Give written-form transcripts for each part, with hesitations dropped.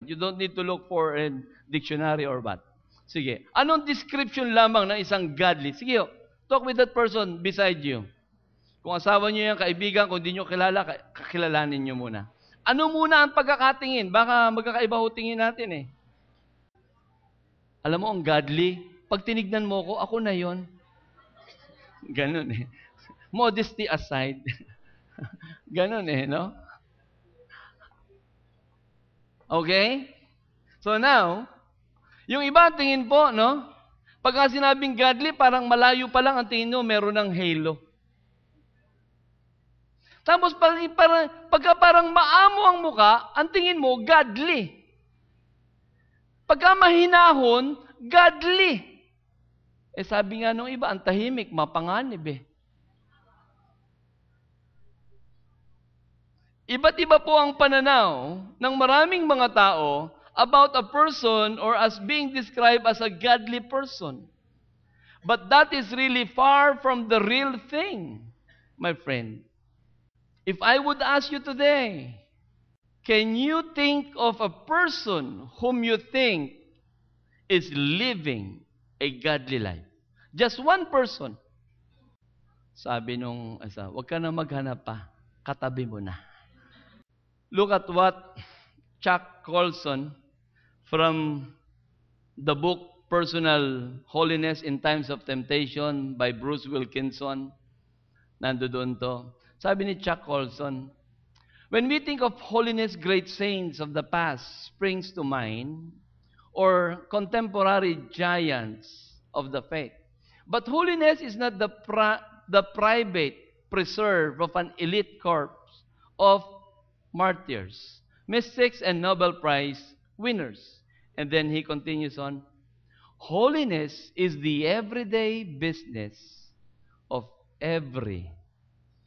You don't need to look for a dictionary or what. Sige. Anong description lamang ng isang godly? Sige, talk with that person beside you. Kung asawa niyo yan, kaibigan, kung di niyo kilala, kakilalanin niyo muna. Ano muna ang pagkakatingin? Baka magkakaiba ho tingin natin eh. Alam mo, ang godly, pag tinignan mo ko, ako na yon. Ganun eh. Modesty aside. Ganun eh, no? Okay? So now, yung iba tingin po, no? Pagka sinabing godly, parang malayo pa lang ang tingin nyo, meron ng halo. Tapos pagka parang maamo ang muka, ang tingin mo, godly. Pagka mahinahon, godly. Eh sabi nga nung iba, ang tahimik, mapanganib eh. Iba't iba po ang pananaw ng maraming mga tao about a person or as being described as a godly person. But that is really far from the real thing, my friend. If I would ask you today, can you think of a person whom you think is living a godly life? Just one person. Sabi nung asa, huwag ka na maghanap pa, katabi mo na. Look at what Chuck Colson from the book Personal Holiness in Times of Temptation by Bruce Wilkinson. Nandoon to. Sabi ni Chuck Colson, when we think of holiness, great saints of the past springs to mind, or contemporary giants of the faith. But holiness is not the private preserve of an elite corps of martyrs, mystics, and Nobel Prize winners. And then he continues on, holiness is the everyday business of every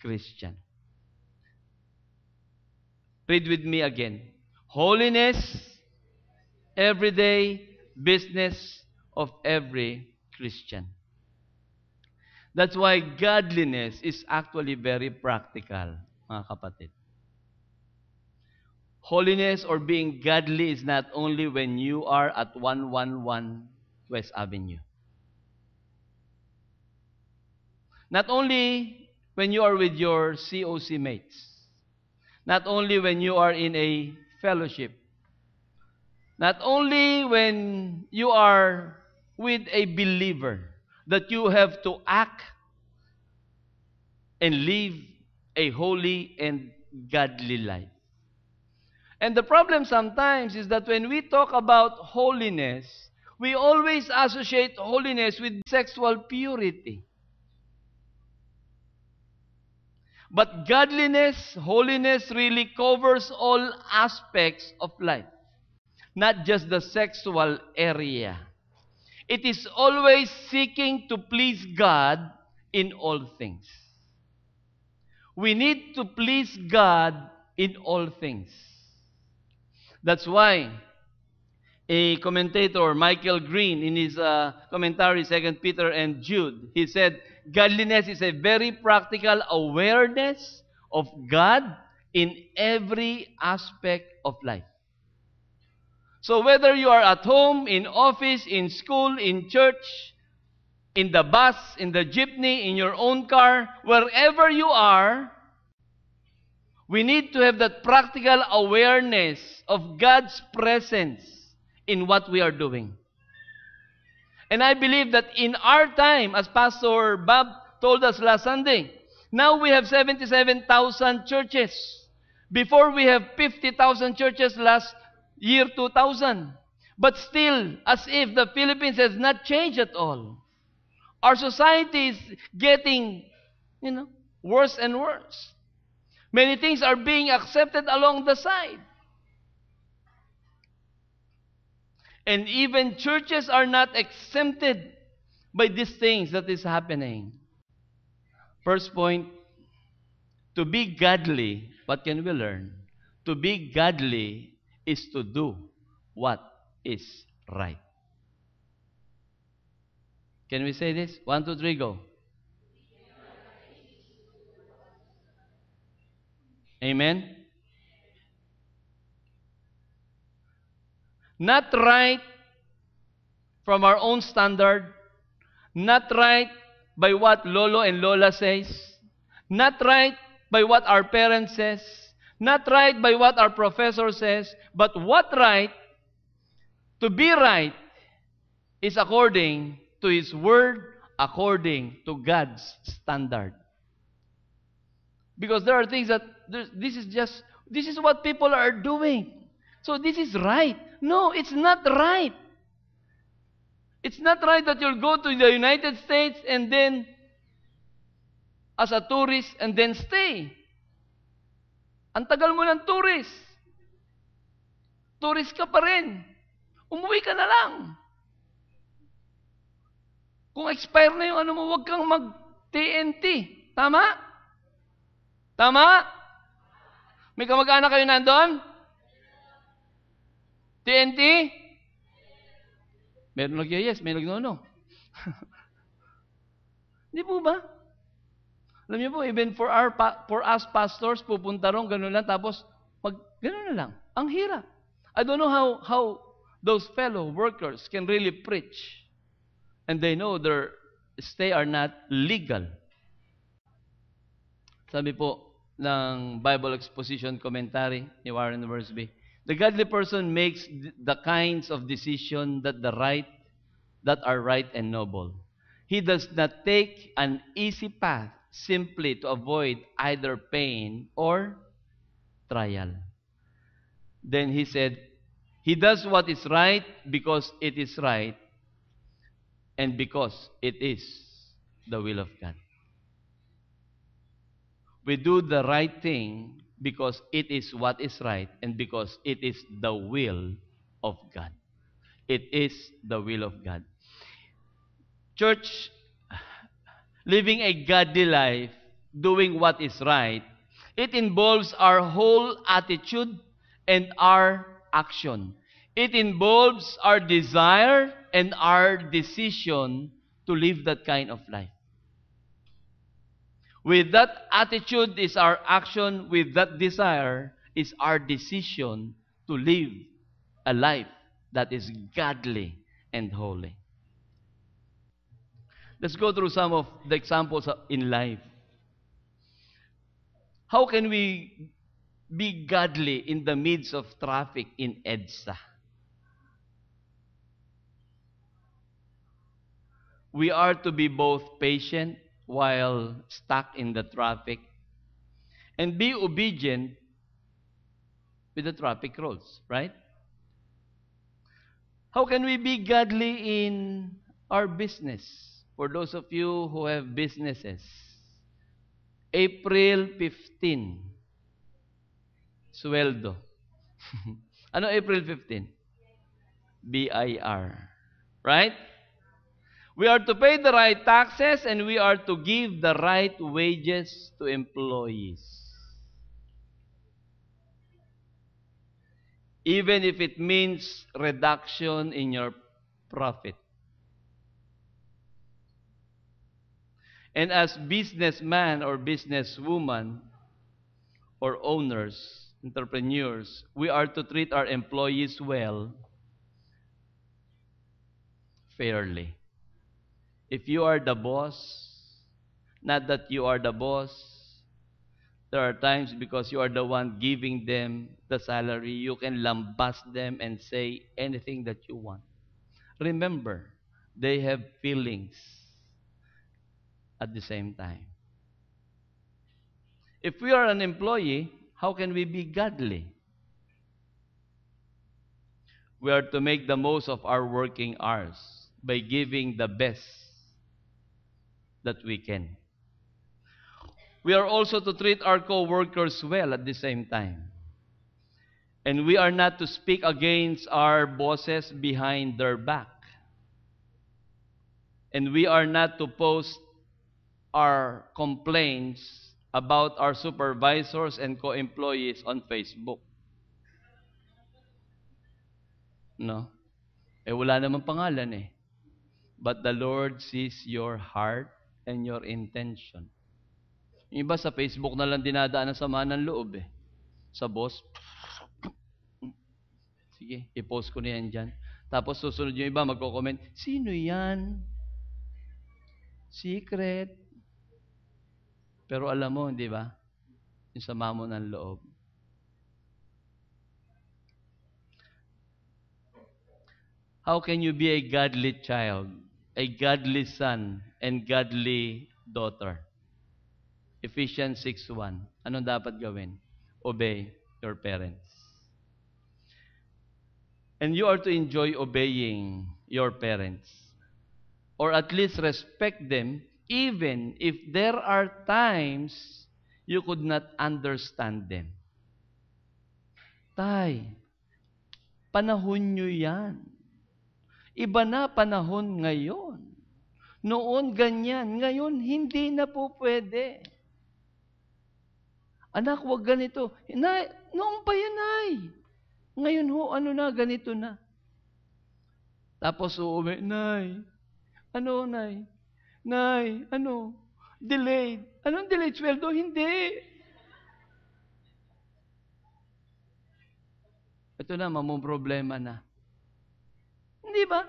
Christian. Read with me again. Holiness, everyday business of every Christian. That's why godliness is actually very practical, mga kapatid. Holiness or being godly is not only when you are at 111 West Avenue. Not only when you are with your COC mates. Not only when you are in a fellowship. Not only when you are with a believer that you have to act and live a holy and godly life. And the problem sometimes is that when we talk about holiness, we always associate holiness with sexual purity. But godliness, holiness really covers all aspects of life, not just the sexual area. It is always seeking to please God in all things. We need to please God in all things. That's why a commentator, Michael Green, in his commentary, 2 Peter and Jude, he said, godliness is a very practical awareness of God in every aspect of life. So whether you are at home, in office, in school, in church, in the bus, in the jeepney, in your own car, wherever you are, we need to have that practical awareness of God's presence in what we are doing. And I believe that in our time, as Pastor Bob told us last Sunday, now we have 77,000 churches. Before we have 50,000 churches last year 2000. But still, as if the Philippines has not changed at all. Our society is getting, worse and worse. Many things are being accepted along the side. And even churches are not exempted by these things that is happening. First point, to be godly, what can we learn? To be godly is to do what is right. Can we say this? 1, 2, 3, go. Amen? Not right from our own standard, not right by what Lolo and Lola says, not right by what our parents says, not right by what our professor says, but what right, to be right, is according to His Word, according to God's standard. Because there are things that, this is what people are doing. So this is right. No, it's not right. It's not right that you'll go to the United States and then, as a tourist, and then stay. Ang tagal mo ng tourist. Tourist ka pa rin. Umuwi ka na lang. Kung expire na yung ano mo, huwag kang mag-TNT. Tama? Tama? May kamag-anak kayo nandun? TNT? Meron nag-yes, may nag-no. Hindi po ba? Alam niyo po, even for us pastors, pupunta ron, gano'n lang, tapos gano'n na lang. Ang hirap. I don't know how those fellow workers can really preach. And they know their stay are not legal. Sabi po ng Bible Exposition Commentary ni Warren Wiersbe, the godly person makes the kinds of decision that are right and noble. He does not take an easy path simply to avoid either pain or trial. Then he said, he does what is right because it is right and because it is the will of God. We do the right thing because it is what is right and because it is the will of God. It is the will of God. Church, living a godly life, doing what is right, it involves our whole attitude and our action. It involves our desire and our decision to live that kind of life. With that attitude is our action, with that desire is our decision to live a life that is godly and holy. Let's go through some of the examples in life. How can we be godly in the midst of traffic in EDSA? We are to be both patient while stuck in the traffic and be obedient with the traffic rules, right? How can we be godly in our business? For those of you who have businesses, April 15, sweldo. Ano April 15? BIR. Right? We are to pay the right taxes and we are to give the right wages to employees. Even if it means reduction in your profit. And as businessman or businesswoman or owners, entrepreneurs, we are to treat our employees well, fairly. If you are the boss, not that you are the boss, there are times because you are the one giving them the salary, you can lambast them and say anything that you want. Remember, they have feelings at the same time. If we are an employee, how can we be godly? We are to make the most of our working hours by giving the best that we can. We are also to treat our co-workers well at the same time. And we are not to speak against our bosses behind their back. And we are not to post our complaints about our supervisors and co-employees on Facebook. No? Wala namang pangalan eh. But the Lord sees your heart and your intention. Yung iba sa Facebook na lang dinadaan ang sama ng loob eh. Sa boss. sige, i-post ko na yan dyan. Tapos susunod yung iba, magko-comment, sino yan? Secret. Pero alam mo, di ba? Yung sama mo ng loob. How can you be a godly child, a godly son, and godly daughter? Ephesians 6:1. Anong dapat gawin? Obey your parents. And you are to enjoy obeying your parents. Or at least respect them, even if there are times you could not understand them. Tay, panahon nyo yan. Iba na panahon ngayon. Noon ganyan, ngayon hindi na po pwede. Anak, wag ganito. Nay, noong pa yan, Nay. Ngayon ho, ano na, ganito na. Tapos uuwi, Nay, ano, Nay? Nay, ano? Delayed. Anong delayed sweldo? Hindi. Ito na, problema na. Hindi ba?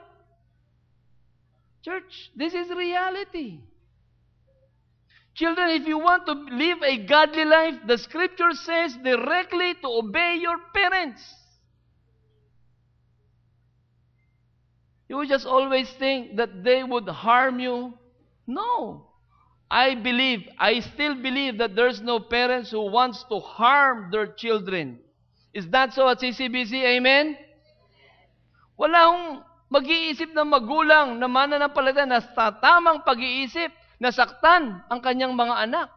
Church, this is reality. Children, if you want to live a godly life, the scripture says directly to obey your parents. You just always think that they would harm you. No. I still believe that there's no parents who wants to harm their children. Is that so at CCBC? Amen? Wala akong mag-iisip ng magulang na mananampalataya na sa tamang pag-iisip na saktan ang kanyang mga anak.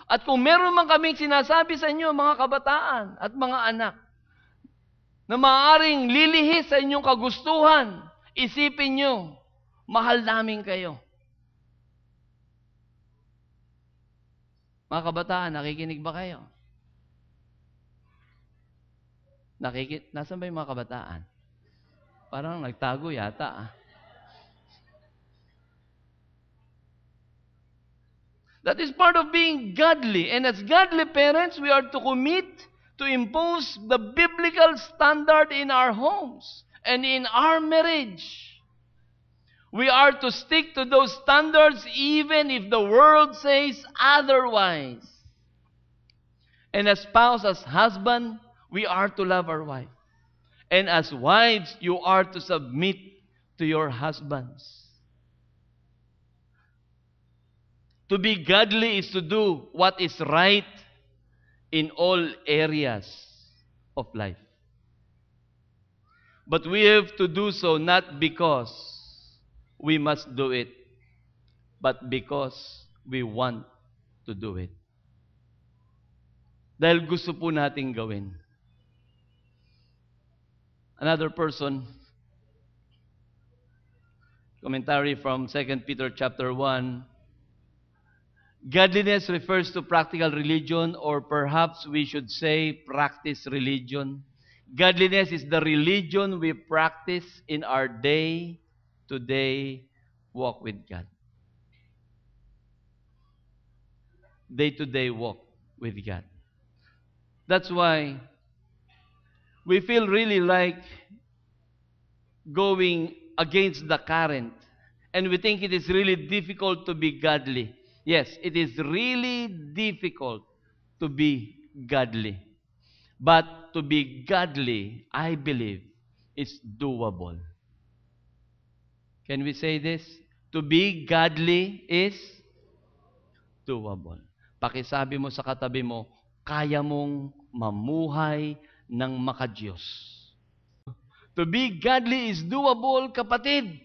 At kung meron man kaming sinasabi sa inyo, mga kabataan at mga anak, na maaaring lilihis sa inyong kagustuhan, isipin nyo, mahal namin kayo. Mga kabataan, nakikinig ba kayo? Nasaan ba yung mga kabataan? Parang nagtago yata. That is part of being godly. And as godly parents, we are to commit to impose the biblical standard in our homes and in our marriage. We are to stick to those standards even if the world says otherwise. And as spouse, as husband, we are to love our wife. And as wives, you are to submit to your husbands. To be godly is to do what is right in all areas of life. But we have to do so not because we must do it, but because we want to do it. Dahil gusto po nating gawin. Another person, commentary from 2 Peter chapter 1, godliness refers to practical religion, or perhaps we should say practice religion. Godliness is the religion we practice in our day-to-day walk with God. Day-to-day walk with God. That's why we feel really like going against the current. And we think it is really difficult to be godly. Yes, it is really difficult to be godly. But to be godly, I believe, is doable. Can we say this? To be godly is doable. Pakisabi mo sa katabi mo, kaya mong mamuhay ng makadiyos. To be godly is doable, kapatid.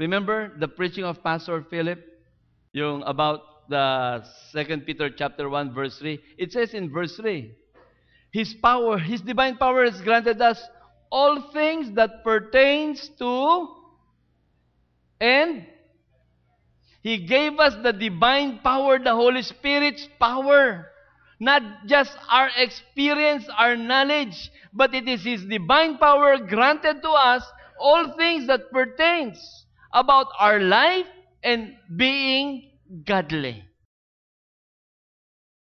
Remember the preaching of Pastor Philip? Yung about the 2 Peter chapter 1 verse 3. It says in verse 3, His power, His divine power has granted us all things that pertains to, and He gave us the divine power, the Holy Spirit's power. Not just our experience, our knowledge, but it is His divine power granted to us all things that pertains about our life and being godly.